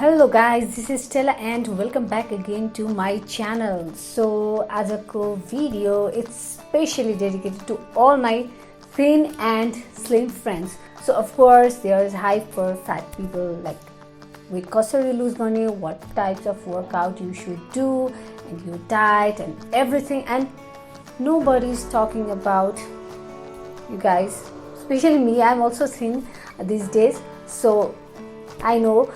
Hello guys, this is Stella and welcome back again to my channel. So ajako video it's specially dedicated to all my thin and slim friends. So of course there is hype for fat people, like with कसरी lose गर्ने, what types of workout you should do and your diet and everything, and nobody is talking about you guys, especially me. I'm also thin these days, so I know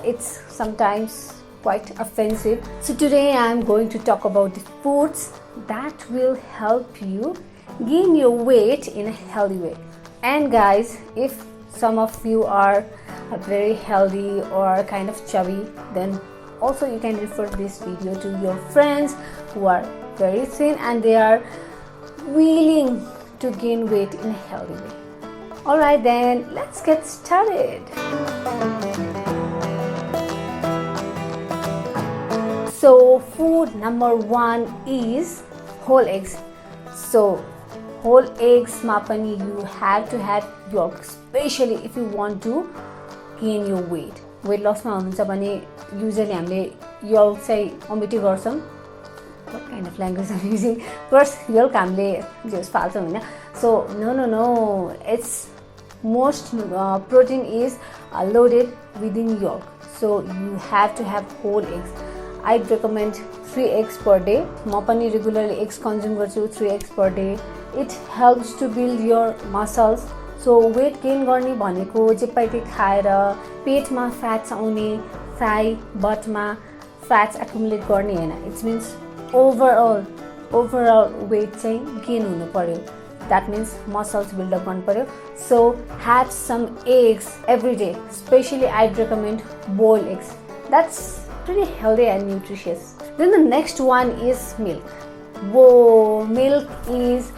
it's sometimes quite offensive. So today I'm going to talk about the foods that will help you gain your weight in a healthy way. And guys, if some of you are very healthy or kind of chubby, then also you can refer this video to your friends who are very thin and they are willing to gain weight in a healthy way. Alright then, let's get started. So food number 1 is whole eggs. So whole eggs ma pani you have to have yolk, especially if you want to gain your weight. Weight loss ma hununcha bhane usually हामीले yolk चाहिँ omit गर्छौं. What kind of language I'm using? First yolk हामीले just फाल्छौं हैन. So no, it's most protein is loaded within yolk. So you have to have whole eggs. I'd recommend 3 eggs per day. म पनि regularly eggs consume गर्छु 3 eggs per day. It helps to build your muscles. So weight gain गर्ने भनेको जे पाइते खाएर पेटमा fats आउने, thigh, buttमा fats accumulate गर्ने हैन. It means overall weight चाहिँ gain हुनु पर्यो. That means muscles build up गर्नु पर्यो. So have some eggs every day. Especially I'd recommend boiled eggs. That's pretty healthy and nutritious. Then the next one is milk. Whoa, milk is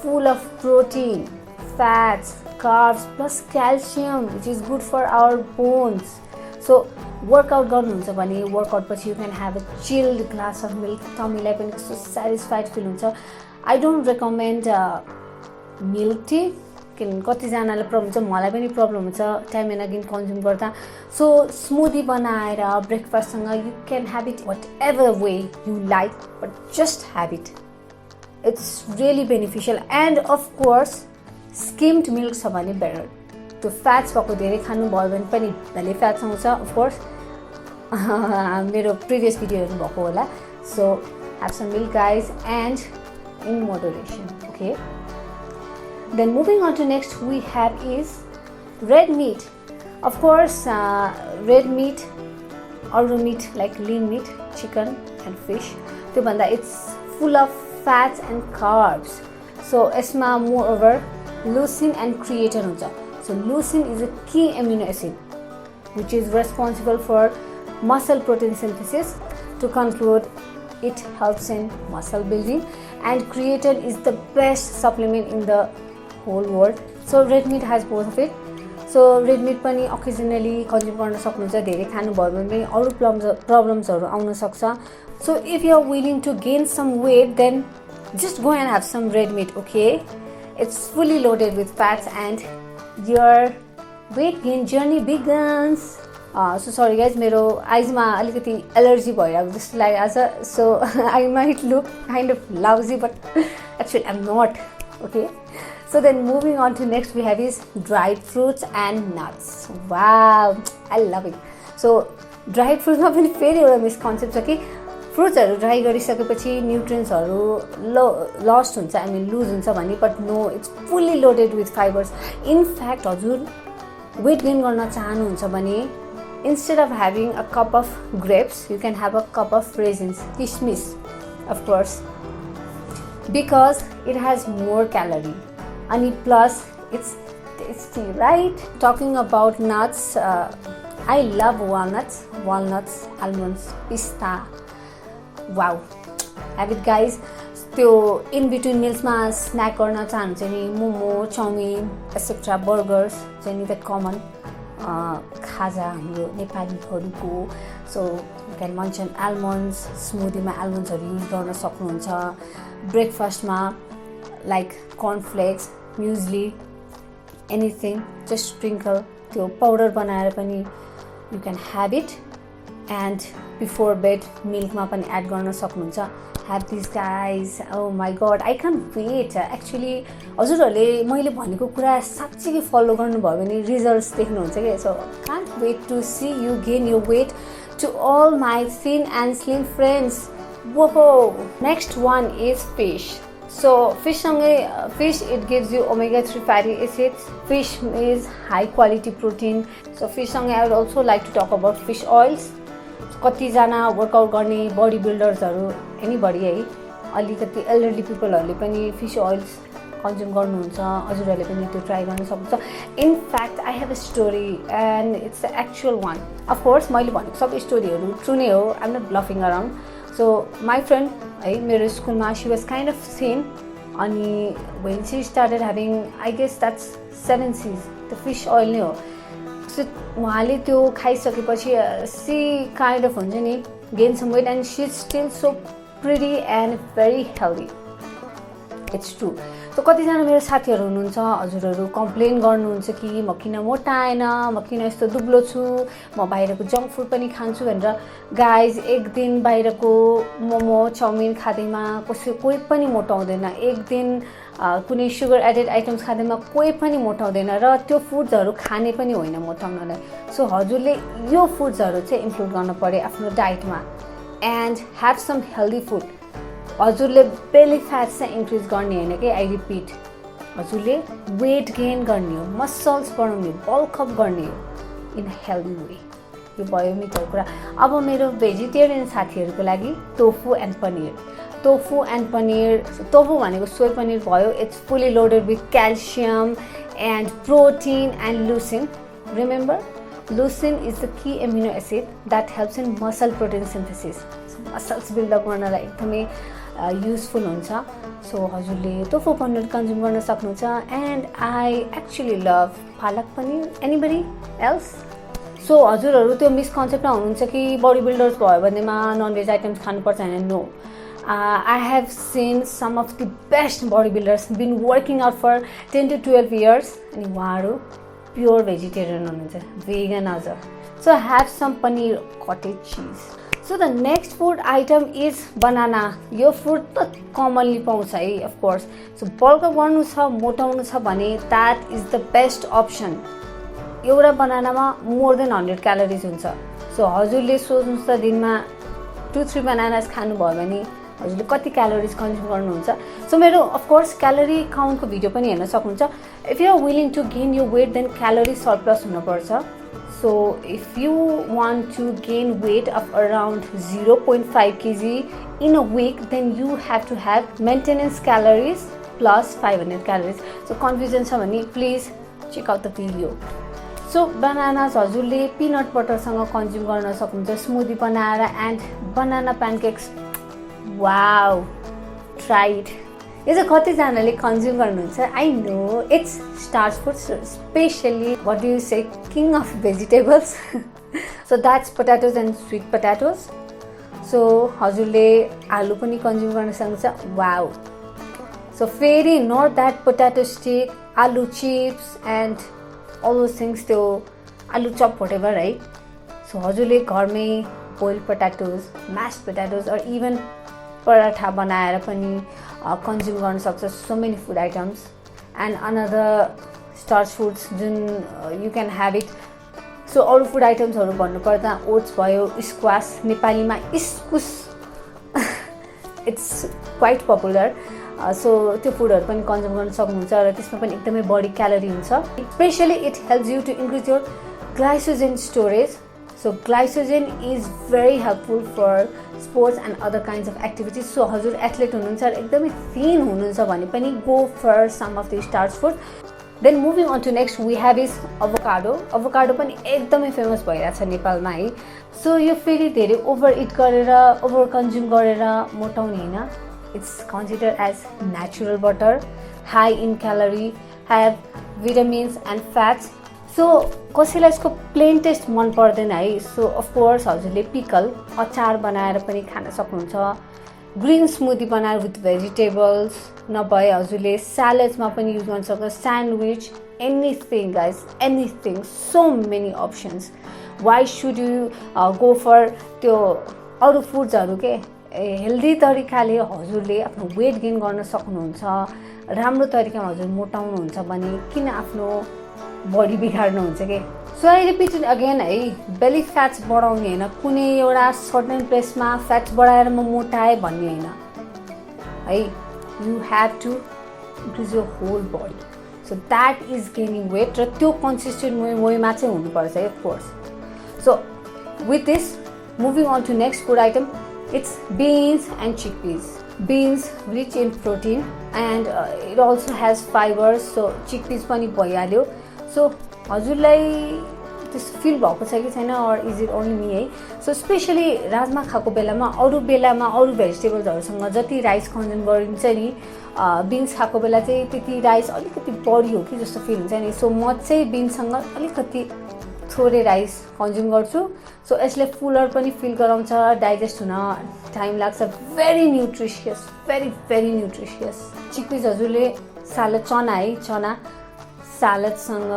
full of protein, fats, carbs plus calcium, which is good for our bones. So workout गर्नुहुन्छ भने workout पछि you can have a chilled glass of milk. Tummy-लाई पनि so satisfied feel हुन्छ. I don't recommend milk tea. कति जनालाई problem छ, मलाई पनि प्रब्लम हुन्छ टाइम एन्ड अगेन कन्ज्युम गर्दा. सो स्मूदी बनाएर ब्रेकफास्ट सँग you can have it whatever way you like, but just have it. It's really beneficial. And of course skimmed milk छ भने better. त्यो फ्याट्स भएको धेरै खानु भयो भने पनि भले फ्याट्स आउँछ. of course मेरो प्रिभियस भिडियोहरु भएको होला. So have some milk guys, and in moderation, okay? Then moving on to next we have is red meat. Of course red meat or meat like lean meat, chicken and fish, त्यो भन्दा it's full of fats and carbs. So यसमा moreover leucine and creatine हुन्छ. So leucine is a key amino acid which is responsible for muscle protein synthesis. To conclude, it helps in muscle building, and creatine is the best supplement in the whole world. So red meat has both of it. So red meat पनि occasionally consume गर्न सक्नुहुन्छ. धेरै खानु भयो भने पनि अरु प्रब्लम्सहरु आउन सक्छ. So if you are willing to gain some weight, then just go and have some red meat, okay? It's fully loaded with fats and your weight gain journey begins. So sorry guys, मेरो आइजमा अलिकति allergy भइरहेको जस्तो लागिरहेछ. So I might look kind of lousy, but actually I'm not, okay? So then moving on to next we have is dried fruits and nuts. Wow, I love it. So dried fruits मा पनि फेरि एउटा misconcept छ कि फ्रुट्सहरु dry गरिसकेपछि न्यूट्रिएन्ट्सहरु lost हुन्छ, I mean loose हुन्छ भन्ने, but no, it's fully loaded with fibers. In fact, हजुर weight gain गर्न चाहनुहुन्छ भने instead of having a cup of grapes, you can have a cup of raisins, kishmish, of course, because it has more calorie. And plus it's tasty, right? Talking about nuts, I love walnuts, almonds, pista. Wow, have it guys. त्यो in between meals मा snack गर्न चाहनुहुन्छ नि, momo, chowmein, etc, burgers चाहिँ the common खाजा हाम्रो नेपालीहरुको. So you can mention almonds. Smoothie मा almonds हरु युज गर्न सक्नुहुन्छ. ब्रेकफास्ट मा like cornflakes, muesli, anything, just sprinkle त्यो पाउडर बनाएर पनि You can have it and before bed मिल्कमा पनि एड गर्न सक्नुहुन्छ. Have these guys. Oh my god, I can't wait. Actually हजुरहरूले मैले भनेको कुरा साच्चै फलो गर्नुभयो भने रिजल्ट्स देख्नुहुन्छ के. So can't wait to see you gain your weight. To all my thin and slim friends, whoa. Next one is fish. So fish it gives you omega-3 fatty acids. Fish is high quality protein. So fish I would also like to talk about fish oils. कतिजना workout गर्ने body बिल्डर्सहरू anybody है अलिकति elderly पिपलहरूले पनि fish oils consume गर्नुहुन्छ. हजुरहरूले पनि त्यो try गर्न सक्नुहुन्छ. In fact I have a story and it's the actual one. Of course मैले भनेको सबै स्टोरीहरू ट्रु नै हो. I am not bluffing around. So my friend है मेरो स्कुलमा she was kind of thin अनि when she started having I guess that's 7 C's त्यो फिस ओइल नै हो. सो उहाँले त्यो खाइसकेपछि सी काइन्ड अफ हुन्छ नि gain some weight and she is still so pretty and very healthy. It's true. So कतिजना मेरो साथीहरू हुनुहुन्छ हजुरहरू कम्प्लेन गर्नुहुन्छ कि म किन मोटाएन, म किन यस्तो दुब्लो छु, म बाहिरको जङ्क फुड पनि खान्छु भनेर. गाइज एक दिन बाहिरको मोमो चाउमिन खाँदैमा कोही पनि मोटाउँदैन. एक दिन कुनै सुगर एडेड आइटम्स खाँदैमा कोही पनि मोटाउँदैन र त्यो फुड्सहरू खाने पनि होइन मोटाउनलाई. सो हजुरले यो फुड्सहरू चाहिँ इन्क्लुड गर्नु पऱ्यो आफ्नो डाइटमा and have some healthy food. हजुरले बेली फ्याट चाहिँ इन्क्रिज गर्ने होइन कि. आई रिपिट, हजुरले वेट गेन गर्ने हो, मसल्स बढाउने हो, बल्कअप गर्ने हो इन हेल्दी वे. यो भयो मिठो कुरा. अब मेरो भेजिटेरियन साथीहरूको लागि tofu and paneer. Tofu and paneer, tofu भनेको सोय पनिर भयो. It's fully loaded with calcium and protein and leucine. Remember, leucine is the key amino acid that helps in muscle protein synthesis. Muscles buildup गर्नलाई एकदमै useful हुन्छ. So हजुरले tofu paneer consume गर्न सक्नुहुन्छ. And I actually love palak paneer. Anybody else? So हजुरहरू त्यो मिसकन्सेप्टमा हुनुहुन्छ कि बडी बिल्डर्स भयो भनेमा ननभेज आइटम्स खानुपर्छ होइन. No, I have seen some of the best bodybuilders been working out for 10 to 12 years and uharu pure vegetarian hununcha, vegan aja. So have some paneer, cottage cheese. So the next food item is banana. Yo fruit ta commonly paउँछ है, of course. So bulk up गर्नु छ, मोटाउनु छ भने that is the best option. एउटा बनानामा more than 100 calories हुन्छ. So हजुरले सोच्नुहोस् त दिनमा 2-3 bananas खानुभयो भने हजुरले कति क्यालोरिज कन्ज्युम गर्नुहुन्छ. सो मेरो अफकोर्स क्यालोरी काउन्टको भिडियो पनि हेर्न सक्नुहुन्छ. If you are willing to gain यो वेट देन क्यालोरी सरप्लस हुनुपर्छ. So if you want to gain weight of around 0.5 kg in a week then you have to have maintenance calories plus 500 calories. So confusion छ भने please check out the video. So bananas हजुरले peanut बटरसँग consume गर्न सक्नुहुन्छ स्मुदी बनाएर. And banana pancakes, wow, try it. यो चाहिँ कतिजनाले कन्ज्युम गर्नुहुन्छ. I know it's starch food, especially what do you say king of vegetables. So that's potatoes and sweet potatoes. So हजुरले आलु पनि कन्ज्युम गर्न सक्नुहुन्छ. वाउ. सो फेरि नट द्याट पोट्याटो स्टिक, आलु chips and all those things, त्यो आलु chop whatever है. सो हजुरले घरमै boil potatoes, mashed potatoes or even paratha बनाएर पनि कन्ज्युम गर्न सक्छ. So many food items and another starch foods जुन you can have it. So अरू फुड आइटम्सहरू भन्नुपर्दा ओट्स भयो, स्क्वास, नेपालीमा इस्कुस, इट्स क्वाइट पपुलर. सो त्यो फुडहरू पनि कन्ज्युम गर्न सक्नुहुन्छ र त्यसमा पनि एकदमै बढी क्यालोरी हुन्छ. Specially it helps you to increase your glycogen storage. So glycogen is very helpful for sports and other kinds of activities. So हजुर एथलेट हुनुहुन्छ र एकदमै थिन हुनुहुन्छ भने पनि go for some of these starch food. Then moving on to next we have is avocado. Avocado पनि एकदमै famous भइरहेछ नेपालमा है. सो यो फेरि धेरै ओभर इट गरेर ओभर कन्ज्युम गरेर मोटाउने होइन. It's considered as natural butter, high in calorie, have vitamins and fats. So कसैलाई यसको प्लेन टेस्ट मन पर्दैन है. सो अफकोर्स हजुरले पिकल, अचार बनाएर पनि खान सक्नुहुन्छ. ग्रिन स्मुदी बनाएर विथ भेजिटेबल्स, नभए हजुरले स्यालेड्समा पनि युज गर्न सक्नुहुन्छ. Sandwich, anything guys, anything. So many options. Why should you go for त्यो अरू फुड्सहरू के हेल्दी तरिकाले हजुरले आफ्नो वेट गेन गर्न सक्नुहुन्छ, राम्रो तरिकामा हजुर मोटाउनुहुन्छ भने किन आफ्नो बडी बिगार्नुहुन्छ के। So I repeat it again है, बेली फ्याट्स बढाउने होइन, कुनै एउटा सर्टेन प्लेसमा फ्याट्स बढाएर म मोटाएँ भन्ने होइन है। You have to increase your whole body, so that is gaining weight र त्यो कन्सिस्टेन्ट वेमा चाहिँ हुनुपर्छ है of course. So with this moving on to next food item, it's beans and chickpeas. Beans rich in protein and it also has fiber, so chickpeas पनि भइहाल्यो। So हजुरलाई त्यस्तो फिल भएको छ कि छैन, or is it only me है। So specially राजमा खाएको बेलामा अरू भेजिटेबल्सहरूसँग जति राइस कन्ज्युम गरिन्छ नि, बिन्स खाएको बेला चाहिँ त्यति राइस अलिकति बढी हो कि जस्तो फिल हुन्छ नि। सो म चाहिँ बिन्ससँग अलिकति थोरै राइस कन्ज्युम गर्छु। सो यसले फुलर पनि फिल गराउँछ, डाइजेस्ट हुन टाइम लाग्छ, भेरी न्युट्रिसियस, भेरी न्युट्रिसियस। चिकपिस हजुरले सालद, चना है, चना सालदसँग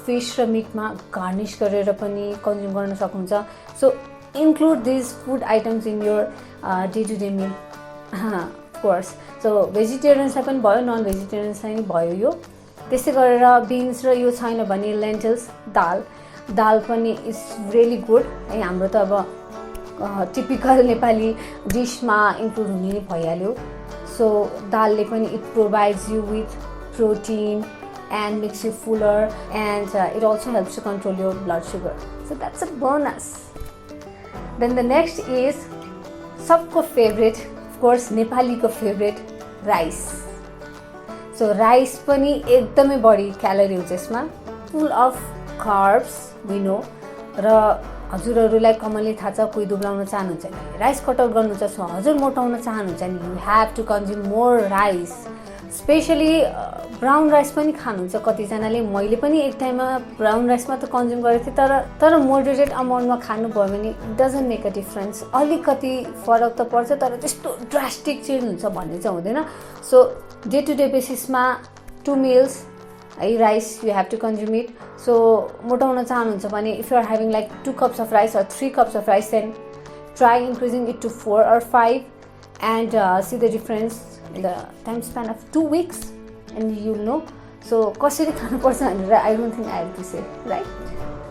फिस र मिटमा गार्निस गरेर पनि कन्ज्युम गर्न सक्नुहुन्छ। So include this food items in your day to day meal of course. So भेजिटेरियन्सलाई पनि भयो, नन भेजिटेरियन्सलाई पनि भयो यो। त्यस्तै गरेर बिन्स र यो छैन भने लेन्टिल्स, दाल पनि इज रियली गुड है। हाम्रो त अब टिपिकल नेपाली डिसमा इन्क्लुड हुने भइहाल्यो। सो दालले पनि it provides you with protein and makes you fuller and it also helps to control your blood sugar, so that's a bonus. Then the next is सबको favorite, of course Nepali को favorite, rice. So rice पनि एकदमै बढी calorie हुन्छ यसमा, full of carbs we know, र हजुरहरूलाई commonly थाहा छ कोही दुब्लाउन चाहनुहुन्छ नि राइस कट आउट गर्नुहुन्छ, सो हजुर मोटाउन चाहनुहुन्छ नि you have to consume more rice. Specially brown rice पनि खानुहुन्छ कतिजनाले, मैले पनि एक टाइममा ब्राउन राइसमा त कन्ज्युम गरेको थिएँ, तर मोडरेट अमाउन्टमा खानुभयो भने it doesn't make a difference. अलिकति फरक त पर्छ तर त्यस्तो ड्रास्टिक चेन्ज हुन्छ भन्ने चाहिँ हुँदैन। सो डे टु डे बेसिसमा 2 meals है rice you have to consume it. So मोटाउन चाहनुहुन्छ भने if you are having like 2 cups of rice or 3 cups of rice, then try increasing it to 4 or 5 and see the difference in the time span of 2 weeks and you'll know. So कसरी खानुपर्छ भनेर I don't think I have to say, right?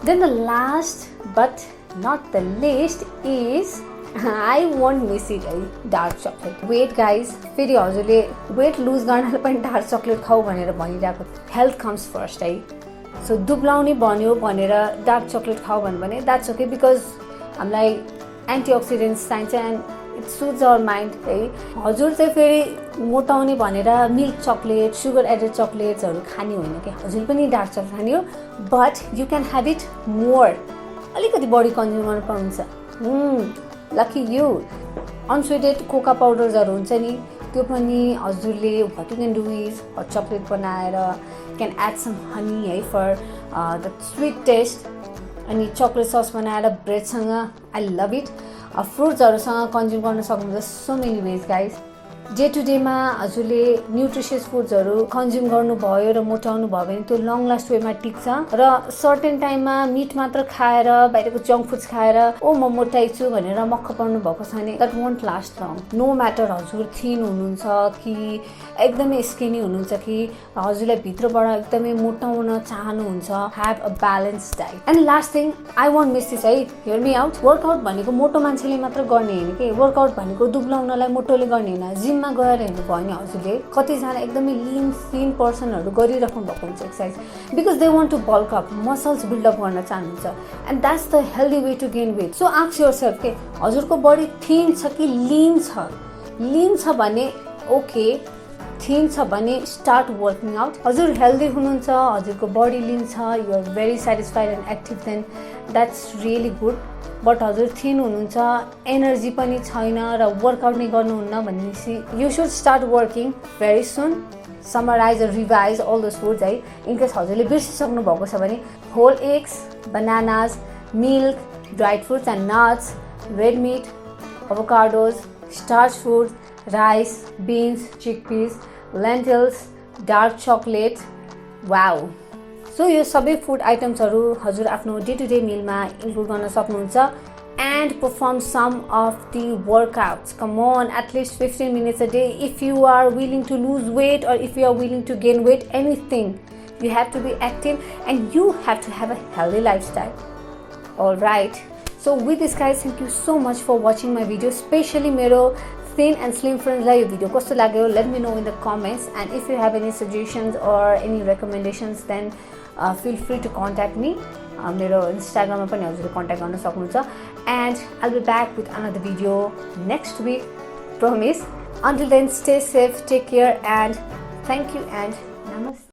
Then the last but not the least is I won't miss it, dark chocolate. Wait guys, फेरि हजुरले weight loose गर्नलाई पनि dark chocolate खाऊ भनेर भनिरहेको, हेल्थ कम्स फर्स्ट है। So दुब्लाउने भन्यो भनेर डार्क चक्लेट खाऊ भने द्याट्स ओके, बिकज हामीलाई एन्टिअक्सिडेन्ट्स चाहिन्छ and it soothes our mind है। हजुर चाहिँ फेरि मोटाउने भनेर मिल्क चक्लेट, सुगर एडेड चक्लेट्सहरू खाने होइन कि, हजुर पनि डार्क चक्लेट खाने हो, but you can have it more, अलिकति बढी कन्ज्युम गर्न पाउनुहुन्छ। Lucky you. अनस्विटेड कोका पाउडर्सहरू हुन्छ नि, त्यो पनि हजुरले what you can do is hot chocolate बनाएर क्यान एड सम हनी है फर द स्विट टेस्ट, अनि चक्लेट सस बनाएर ब्रेडसँग, आई लभ इट। फ्रुट्सहरूसँग कन्ज्युम गर्न सक्नुहुन्छ, so many ways guys. Day to डेमा हजुरले न्युट्रिसियस फुड्सहरू कन्ज्युम गर्नुभयो र मोटाउनु भयो भने त्यो लङ लास्ट वेमा टिक्छ, र सर्टेन टाइममा मिट मात्र खाएर बाहिरको जङ्क फुड्स खाएर ओ म मोटाइछु भनेर मक्ख पर्नु भएको छ भने that won't last long. No matter हजुर थिन हुनुहुन्छ कि एकदमै स्किनी हुनुहुन्छ कि हजुरलाई भित्रबाट एकदमै मोटाउन चाहनुहुन्छ, have a balance diet. And last thing I want miss this है, हियर मी आउट। वर्कआउट भनेको मोटो मान्छेले मात्र गर्ने होइन कि, वर्कआउट भनेको दुब्लाउनलाई मोटोले गर्ने होइन। जिममा गएर हेर्नु भयो भने हजुरले कतिजना एकदमै लिन पर्सनहरू गरिराख्नु भएको हुन्छ exercise, because they want to bulk up, muscles build up गर्न चाहनुहुन्छ, and that's the healthy way to gain weight. So ask yourself के हजुरको बडी थिन छ कि लिन छ? लिन छ भने ओके, थिन छ भने स्टार्ट वर्किङ आउट। हजुर हेल्दी हुनुहुन्छ, हजुरको बडी लिन छ, you are very satisfied and active, then that's really good. But हजुर थिन हुनुहुन्छ, एनर्जी पनि छैन र वर्कआउट नै गर्नुहुन्न भनेपछि you should start working very soon. Summarize र रिभाइज अल दोज फुड्स है, इनकेस हजुरले बिर्सिसक्नु भएको छ भने whole eggs, bananas, milk, dried fruits and nuts, red meat, avocados, starch food, rice, beans, चिकपिस, lentils, dark chocolate, wow, so यो सबै food आइटम्सहरू हजुर आफ्नो डे टु डे मिलमा इन्क्लुड गर्न सक्नुहुन्छ and perform some of the workouts. Come on, at least 15 minutes a day. If you are willing to lose weight or if you are willing to gain weight, anything, you have to be active and you have to have a healthy lifestyle. All right, so with this guys, thank you so much for watching my video, especially mero thin and slim friends la yo video kasto lagyo, let me know in the comments. And if you have any suggestions or any recommendations, then feel free to contact me. मेरो इन्स्टाग्राममा पनि हजुरले contact गर्न सक्नुहुन्छ. And I'll be back with another video next week, promise. Until then, stay safe, take care, and thank you and namaste.